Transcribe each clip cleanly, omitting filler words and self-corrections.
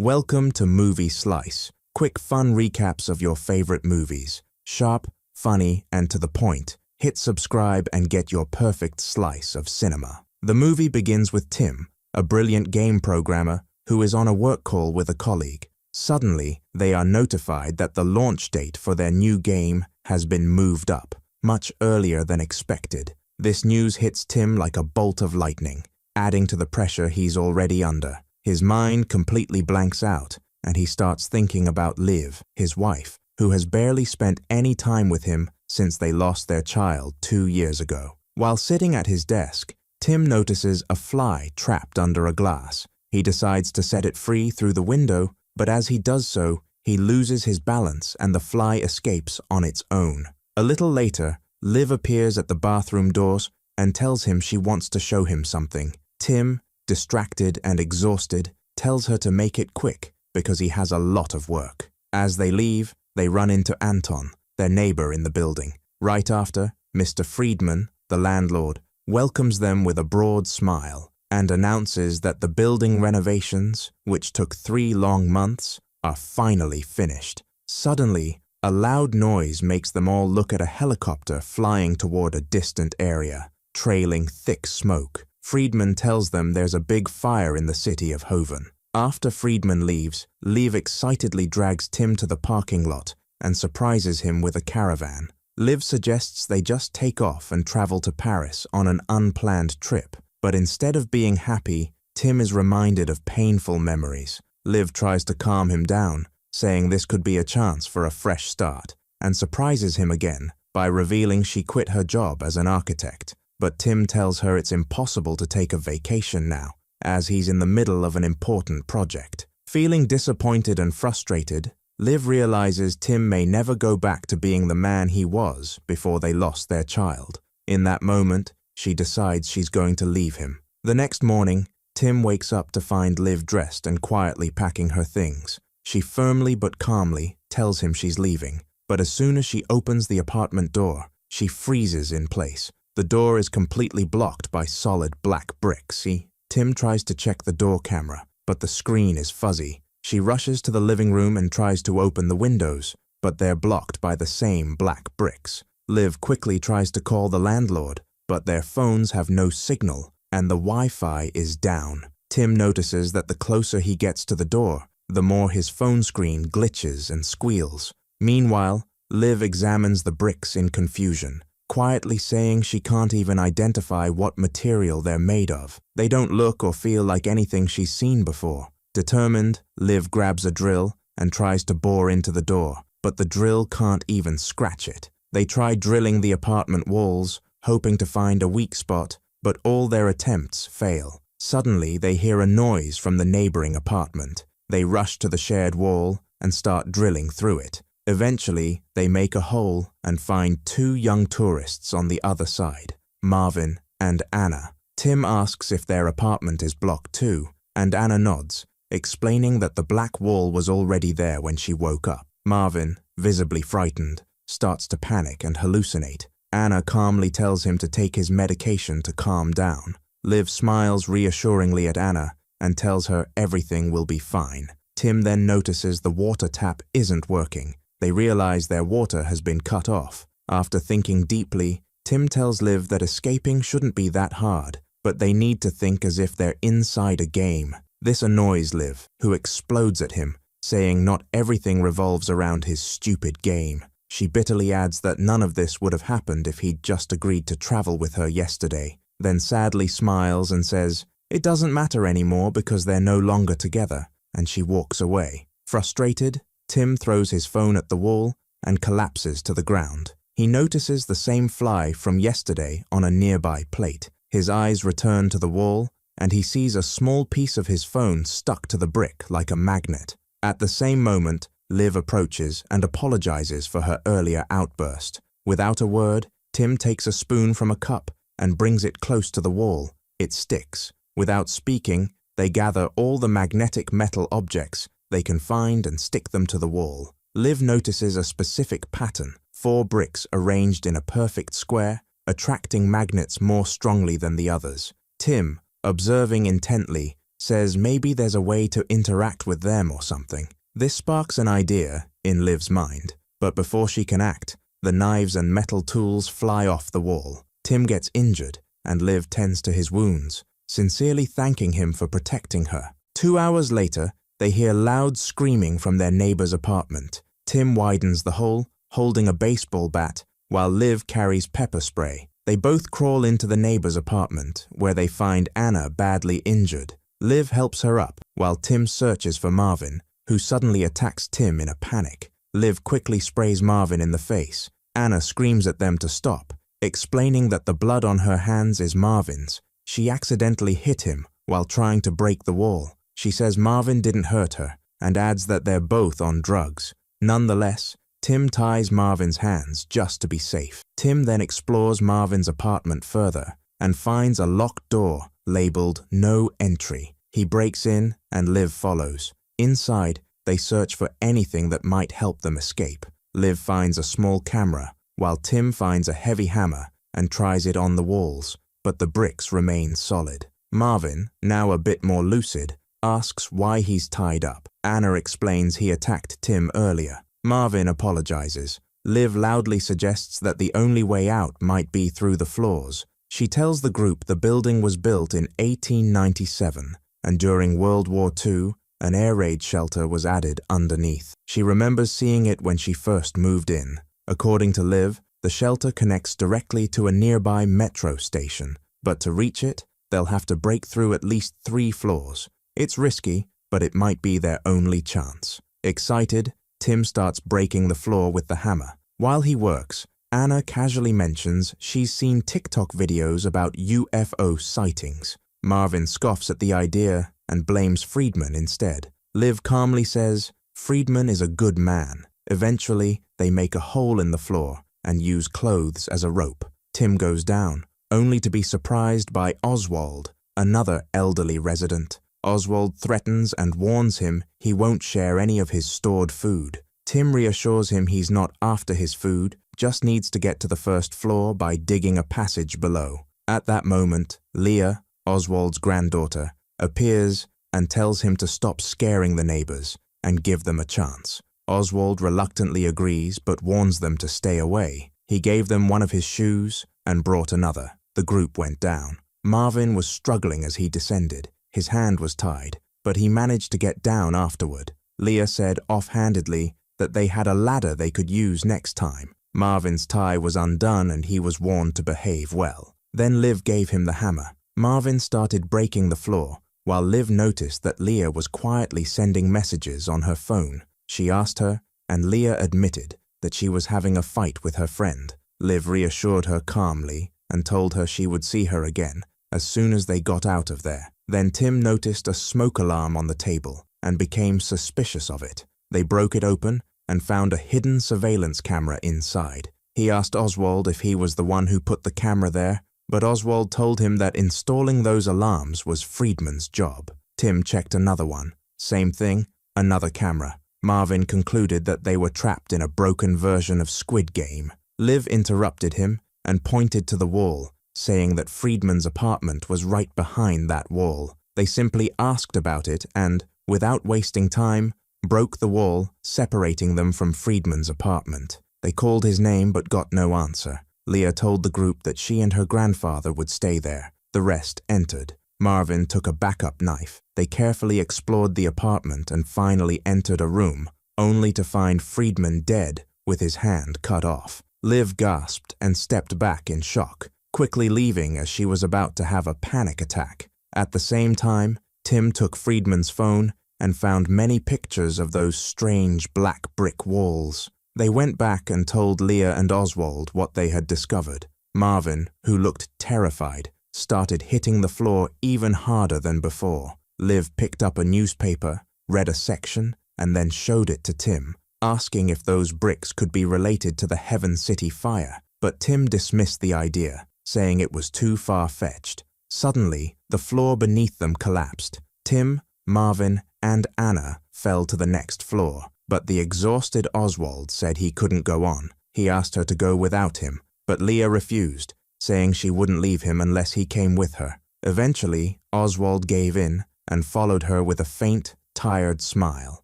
Welcome to Movie Slice, quick fun recaps of your favorite movies. Sharp, funny, and to the point. Hit subscribe and get your perfect slice of cinema. The movie begins with Tim, a brilliant game programmer who is on a work call with a colleague. Suddenly, they are notified that the launch date for their new game has been moved up, much earlier than expected. This news hits Tim like a bolt of lightning, adding to the pressure he's already under. His mind completely blanks out, and he starts thinking about Liv, his wife, who has barely spent any time with him since they lost their child 2 years ago. While sitting at his desk, Tim notices a fly trapped under a glass. He decides to set it free through the window, but as he does so, he loses his balance and the fly escapes on its own. A little later, Liv appears at the bathroom doors and tells him she wants to show him something. Tim, distracted and exhausted, tells her to make it quick because he has a lot of work. As they leave, they run into Anton, their neighbor in the building. Right after, Mr. Friedman, the landlord, welcomes them with a broad smile and announces that the building renovations, which took 3 long months, are finally finished. Suddenly, a loud noise makes them all look at a helicopter flying toward a distant area, trailing thick smoke. Friedman tells them there's a big fire in the city of Hoven. After Friedman leaves, Liv excitedly drags Tim to the parking lot and surprises him with a caravan. Liv suggests they just take off and travel to Paris on an unplanned trip, but instead of being happy, Tim is reminded of painful memories. Liv tries to calm him down, saying this could be a chance for a fresh start, and surprises him again by revealing she quit her job as an architect. But Tim tells her it's impossible to take a vacation now, as he's in the middle of an important project. Feeling disappointed and frustrated, Liv realizes Tim may never go back to being the man he was before they lost their child. In that moment, she decides she's going to leave him. The next morning, Tim wakes up to find Liv dressed and quietly packing her things. She firmly but calmly tells him she's leaving, but as soon as she opens the apartment door, she freezes in place. The door is completely blocked by solid black bricks. Tim tries to check the door camera, but the screen is fuzzy. She rushes to the living room and tries to open the windows, but they're blocked by the same black bricks. Liv quickly tries to call the landlord, but their phones have no signal, and the Wi-Fi is down. Tim notices that the closer he gets to the door, the more his phone screen glitches and squeals. Meanwhile, Liv examines the bricks in confusion, quietly saying she can't even identify what material they're made of. They don't look or feel like anything she's seen before. Determined, Liv grabs a drill and tries to bore into the door, but the drill can't even scratch it. They try drilling the apartment walls, hoping to find a weak spot, but all their attempts fail. Suddenly, they hear a noise from the neighboring apartment. They rush to the shared wall and start drilling through it. Eventually, they make a hole and find 2 young tourists on the other side, Marvin and Anna. Tim asks if their apartment is blocked too, and Anna nods, explaining that the black wall was already there when she woke up. Marvin, visibly frightened, starts to panic and hallucinate. Anna calmly tells him to take his medication to calm down. Liv smiles reassuringly at Anna and tells her everything will be fine. Tim then notices the water tap isn't working. They realize their water has been cut off. After thinking deeply, Tim tells Liv that escaping shouldn't be that hard, but they need to think as if they're inside a game. This annoys Liv, who explodes at him, saying not everything revolves around his stupid game. She bitterly adds that none of this would have happened if he'd just agreed to travel with her yesterday, then sadly smiles and says, it doesn't matter anymore because they're no longer together, and she walks away. Frustrated, Tim throws his phone at the wall and collapses to the ground. He notices the same fly from yesterday on a nearby plate. His eyes return to the wall, and he sees a small piece of his phone stuck to the brick like a magnet. At the same moment, Liv approaches and apologizes for her earlier outburst. Without a word, Tim takes a spoon from a cup and brings it close to the wall. It sticks. Without speaking, they gather all the magnetic metal objects they can find and stick them to the wall. Liv notices a specific pattern, 4 bricks arranged in a perfect square, attracting magnets more strongly than the others. Tim, observing intently, says maybe there's a way to interact with them or something. This sparks an idea in Liv's mind, but before she can act, the knives and metal tools fly off the wall. Tim gets injured, and Liv tends to his wounds, sincerely thanking him for protecting her. 2 hours later, they hear loud screaming from their neighbor's apartment. Tim widens the hole, holding a baseball bat, while Liv carries pepper spray. They both crawl into the neighbor's apartment, where they find Anna badly injured. Liv helps her up, while Tim searches for Marvin, who suddenly attacks Tim in a panic. Liv quickly sprays Marvin in the face. Anna screams at them to stop, explaining that the blood on her hands is Marvin's. She accidentally hit him while trying to break the wall. She says Marvin didn't hurt her, and adds that they're both on drugs. Nonetheless, Tim ties Marvin's hands just to be safe. Tim then explores Marvin's apartment further and finds a locked door labeled "No Entry." He breaks in and Liv follows. Inside, they search for anything that might help them escape. Liv finds a small camera, while Tim finds a heavy hammer and tries it on the walls, but the bricks remain solid. Marvin, now a bit more lucid, asks why he's tied up. Anna explains he attacked Tim earlier. Marvin apologizes. Liv loudly suggests that the only way out might be through the floors. She tells the group the building was built in 1897, and during World War II, an air raid shelter was added underneath. She remembers seeing it when she first moved in. According to Liv, the shelter connects directly to a nearby metro station, but to reach it, they'll have to break through at least 3 floors. It's risky, but it might be their only chance. Excited, Tim starts breaking the floor with the hammer. While he works, Anna casually mentions she's seen TikTok videos about UFO sightings. Marvin scoffs at the idea and blames Friedman instead. Liv calmly says Friedman is a good man. Eventually, they make a hole in the floor and use clothes as a rope. Tim goes down, only to be surprised by Oswald, another elderly resident. Oswald threatens and warns him he won't share any of his stored food. Tim reassures him he's not after his food, just needs to get to the first floor by digging a passage below. At that moment, Leah, Oswald's granddaughter, appears and tells him to stop scaring the neighbors and give them a chance. Oswald reluctantly agrees but warns them to stay away. He gave them one of his shoes and brought another. The group went down. Marvin was struggling as he descended. His hand was tied, but he managed to get down afterward. Leah said offhandedly that they had a ladder they could use next time. Marvin's tie was undone and he was warned to behave well. Then Liv gave him the hammer. Marvin started breaking the floor, while Liv noticed that Leah was quietly sending messages on her phone. She asked her, and Leah admitted that she was having a fight with her friend. Liv reassured her calmly and told her she would see her again as soon as they got out of there. Then Tim noticed a smoke alarm on the table and became suspicious of it. They broke it open and found a hidden surveillance camera inside. He asked Oswald if he was the one who put the camera there, but Oswald told him that installing those alarms was Friedman's job. Tim checked another one. Same thing, another camera. Marvin concluded that they were trapped in a broken version of Squid Game. Liv interrupted him and pointed to the wall, saying that Friedman's apartment was right behind that wall. They simply asked about it and, without wasting time, broke the wall, separating them from Friedman's apartment. They called his name but got no answer. Leah told the group that she and her grandfather would stay there. The rest entered. Marvin took a backup knife. They carefully explored the apartment and finally entered a room, only to find Friedman dead with his hand cut off. Liv gasped and stepped back in shock, quickly leaving as she was about to have a panic attack. At the same time, Tim took Friedman's phone and found many pictures of those strange black brick walls. They went back and told Leah and Oswald what they had discovered. Marvin, who looked terrified, started hitting the floor even harder than before. Liv picked up a newspaper, read a section, and then showed it to Tim, asking if those bricks could be related to the Heaven City fire. But Tim dismissed the idea, saying it was too far-fetched. Suddenly, the floor beneath them collapsed. Tim, Marvin, and Anna fell to the next floor, but the exhausted Oswald said he couldn't go on. He asked her to go without him, but Leah refused, saying she wouldn't leave him unless he came with her. Eventually, Oswald gave in and followed her with a faint, tired smile,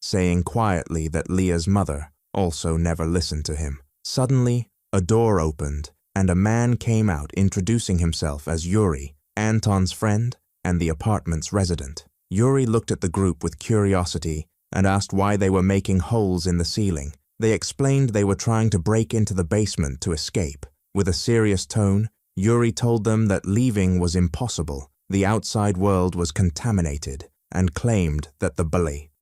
saying quietly that Leah's mother also never listened to him. Suddenly, a door opened, and a man came out introducing himself as Yuri, Anton's friend and the apartment's resident. Yuri looked at the group with curiosity and asked why they were making holes in the ceiling. They explained they were trying to break into the basement to escape. With a serious tone, Yuri told them that leaving was impossible. The outside world was contaminated, and claimed that the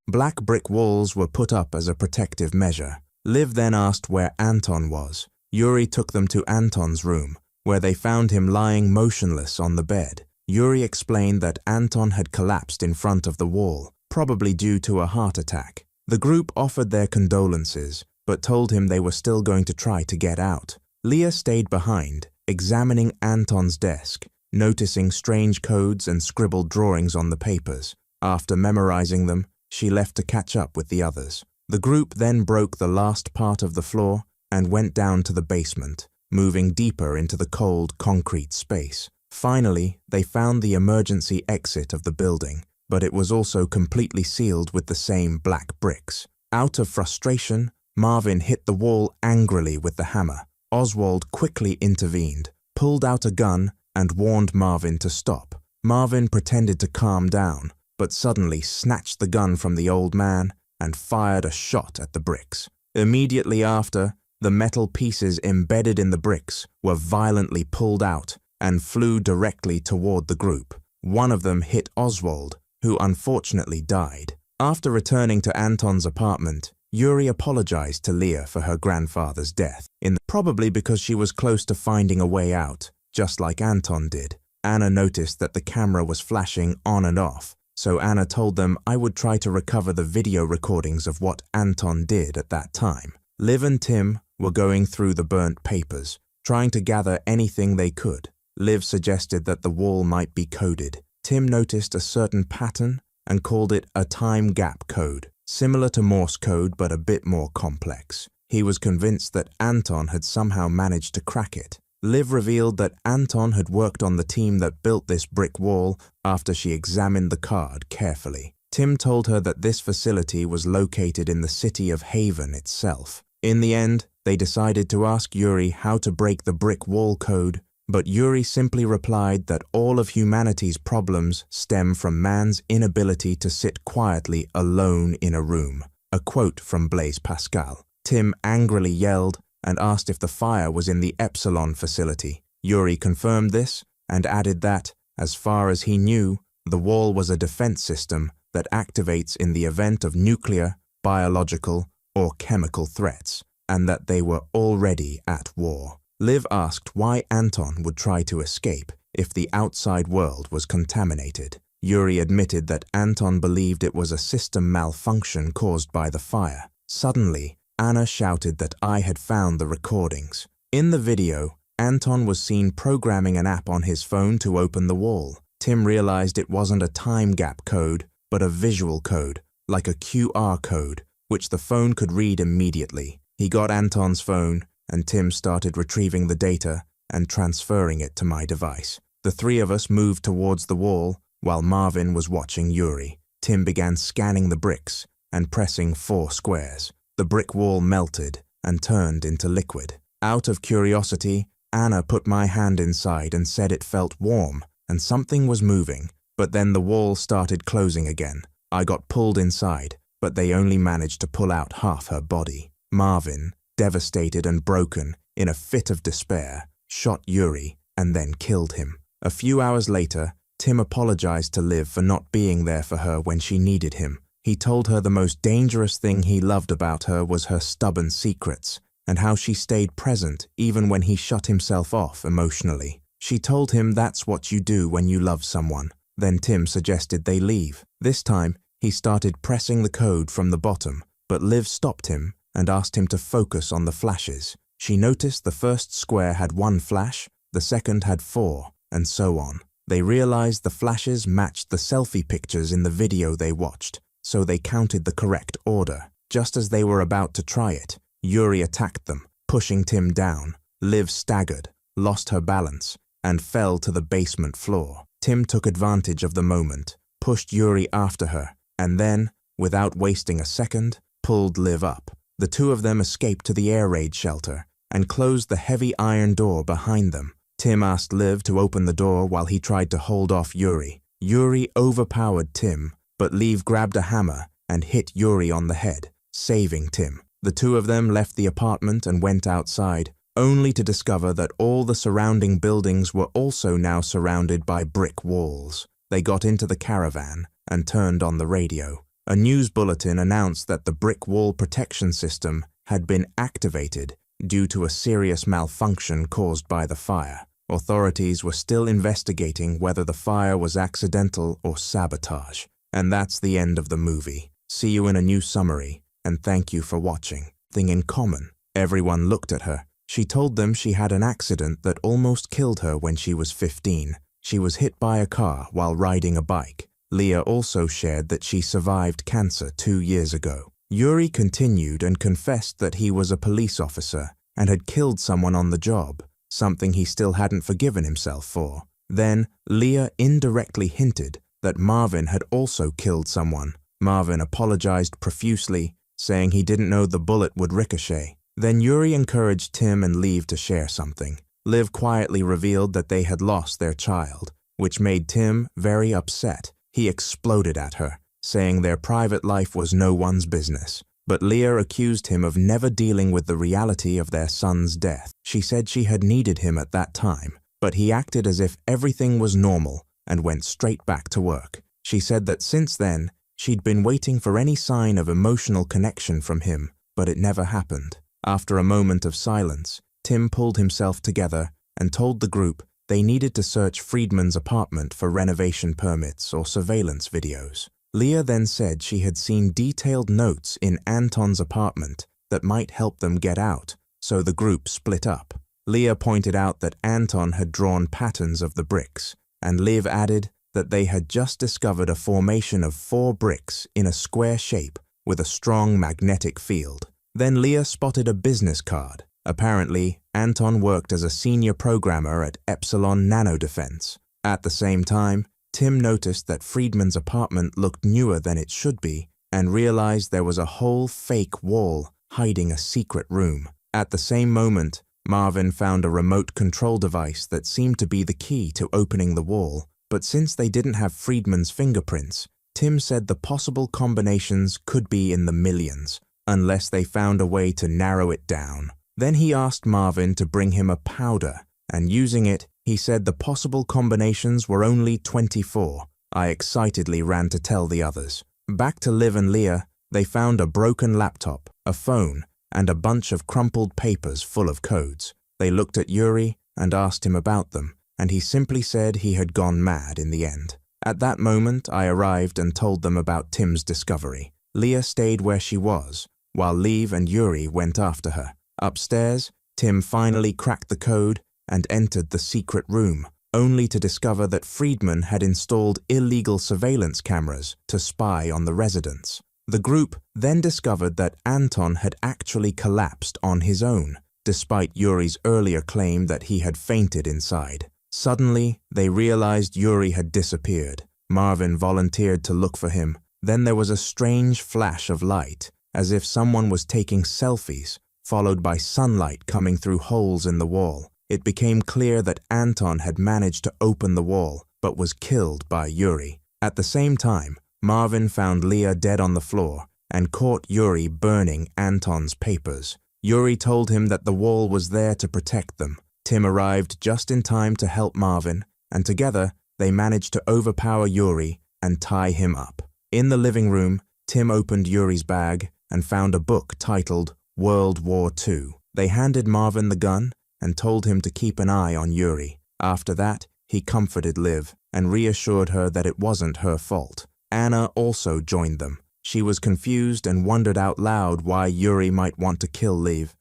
black brick walls were put up as a protective measure. Liv then asked where Anton was. Yuri took them to Anton's room, where they found him lying motionless on the bed. Yuri explained that Anton had collapsed in front of the wall, probably due to a heart attack. The group offered their condolences, but told him they were still going to try to get out. Leah stayed behind, examining Anton's desk, noticing strange codes and scribbled drawings on the papers. After memorizing them, she left to catch up with the others. The group then broke the last part of the floor and went down to the basement, moving deeper into the cold concrete space. Finally, they found the emergency exit of the building, but it was also completely sealed with the same black bricks. Out of frustration, Marvin hit the wall angrily with the hammer. Oswald quickly intervened, pulled out a gun, and warned Marvin to stop. Marvin pretended to calm down, but suddenly snatched the gun from the old man and fired a shot at the bricks. Immediately after, the metal pieces embedded in the bricks were violently pulled out and flew directly toward the group. One of them hit Oswald, who unfortunately died. After returning to Anton's apartment, Yuri apologized to Leah for her grandfather's death, probably because she was close to finding a way out, just like Anton did. Anna noticed that the camera was flashing on and off, so Anna told them I would try to recover the video recordings of what Anton did at that time. Liv and Tim were going through the burnt papers, trying to gather anything they could. Liv suggested that the wall might be coded. Tim noticed a certain pattern and called it a time gap code, similar to Morse code but a bit more complex. He was convinced that Anton had somehow managed to crack it. Liv revealed that Anton had worked on the team that built this brick wall after she examined the card carefully. Tim told her that this facility was located in the city of Haven itself. In the end, they decided to ask Yuri how to break the brick wall code, but Yuri simply replied that all of humanity's problems stem from man's inability to sit quietly alone in a room. A quote from Blaise Pascal. Tim angrily yelled and asked if the fire was in the Epsilon facility. Yuri confirmed this and added that, as far as he knew, the wall was a defense system that activates in the event of nuclear, biological, or chemical threats, and that they were already at war. Liv asked why Anton would try to escape if the outside world was contaminated. Yuri admitted that Anton believed it was a system malfunction caused by the fire. Suddenly, Anna shouted that I had found the recordings. In the video, Anton was seen programming an app on his phone to open the wall. Tim realized it wasn't a time gap code, but a visual code, like a QR code, which the phone could read immediately. He got Anton's phone, and Tim started retrieving the data and transferring it to my device. The three of us moved towards the wall, while Marvin was watching Yuri. Tim began scanning the bricks and pressing 4 squares. The brick wall melted and turned into liquid. Out of curiosity, Anna put my hand inside and said it felt warm and something was moving, but then the wall started closing again. I got pulled inside, but they only managed to pull out half her body. Marvin, devastated and broken, in a fit of despair, shot Yuri and then killed him. A few hours later, Tim apologized to Liv for not being there for her when she needed him. He told her the most dangerous thing he loved about her was her stubborn secrets, and how she stayed present even when he shut himself off emotionally. She told him that's what you do when you love someone. Then Tim suggested they leave. This time, he started pressing the code from the bottom, but Liv stopped him and asked him to focus on the flashes. She noticed the first square had 1 flash, the second had 4, and so on. They realized the flashes matched the selfie pictures in the video they watched, so they counted the correct order. Just as they were about to try it, Yuri attacked them, pushing Tim down. Liv staggered, lost her balance, and fell to the basement floor. Tim took advantage of the moment, pushed Yuri after her, and then, without wasting a second, pulled Liv up. The two of them escaped to the air raid shelter and closed the heavy iron door behind them. Tim asked Liv to open the door while he tried to hold off Yuri. Yuri overpowered Tim, but Liv grabbed a hammer and hit Yuri on the head, saving Tim. The two of them left the apartment and went outside, only to discover that all the surrounding buildings were also now surrounded by brick walls. They got into the caravan and turned on the radio. A news bulletin announced that the brick wall protection system had been activated due to a serious malfunction caused by the fire. Authorities were still investigating whether the fire was accidental or sabotage. And that's the end of the movie. See you in a new summary, and thank you for watching. Thing in common. Everyone looked at her. She told them she had an accident that almost killed her when she was 15. She was hit by a car while riding a bike. Leah also shared that she survived cancer 2 years ago. Yuri continued and confessed that he was a police officer and had killed someone on the job, something he still hadn't forgiven himself for. Then, Leah indirectly hinted that Marvin had also killed someone. Marvin apologized profusely, saying he didn't know the bullet would ricochet. Then Yuri encouraged Tim and Liv to share something. Liv quietly revealed that they had lost their child, which made Tim very upset. He exploded at her, saying their private life was no one's business. But Leah accused him of never dealing with the reality of their son's death. She said she had needed him at that time, but he acted as if everything was normal and went straight back to work. She said that since then, she'd been waiting for any sign of emotional connection from him, but it never happened. After a moment of silence, Tim pulled himself together and told the group they needed to search Friedman's apartment for renovation permits or surveillance videos. Leah then said she had seen detailed notes in Anton's apartment that might help them get out, so the group split up. Leah pointed out that Anton had drawn patterns of the bricks, and Liv added that they had just discovered a formation of 4 bricks in a square shape with a strong magnetic field. Then Leah spotted a business card. Apparently, Anton worked as a senior programmer at Epsilon Nanodefense. At the same time, Tim noticed that Friedman's apartment looked newer than it should be and realized there was a whole fake wall hiding a secret room. At the same moment, Marvin found a remote control device that seemed to be the key to opening the wall. But since they didn't have Friedman's fingerprints, Tim said the possible combinations could be in the millions, unless they found a way to narrow it down. Then he asked Marvin to bring him a powder, and using it, he said the possible combinations were only 24. I excitedly ran to tell the others. Back to Liv and Leah, they found a broken laptop, a phone, and a bunch of crumpled papers full of codes. They looked at Yuri and asked him about them, and he simply said he had gone mad in the end. At that moment, I arrived and told them about Tim's discovery. Leah stayed where she was, while Liv and Yuri went after her. Upstairs, Tim finally cracked the code and entered the secret room, only to discover that Friedman had installed illegal surveillance cameras to spy on the residents. The group then discovered that Anton had actually collapsed on his own, despite Yuri's earlier claim that he had fainted inside. Suddenly, they realized Yuri had disappeared. Marvin volunteered to look for him. Then there was a strange flash of light, as if someone was taking selfies, followed by sunlight coming through holes in the wall. It became clear that Anton had managed to open the wall, but was killed by Yuri. At the same time, Marvin found Leah dead on the floor and caught Yuri burning Anton's papers. Yuri told him that the wall was there to protect them. Tim arrived just in time to help Marvin, and together they managed to overpower Yuri and tie him up. In the living room, Tim opened Yuri's bag and found a book titled World War II. They handed Marvin the gun and told him to keep an eye on Yuri. After that, he comforted Liv and reassured her that it wasn't her fault. Anna also joined them. She was confused and wondered out loud why Yuri might want to kill Liv.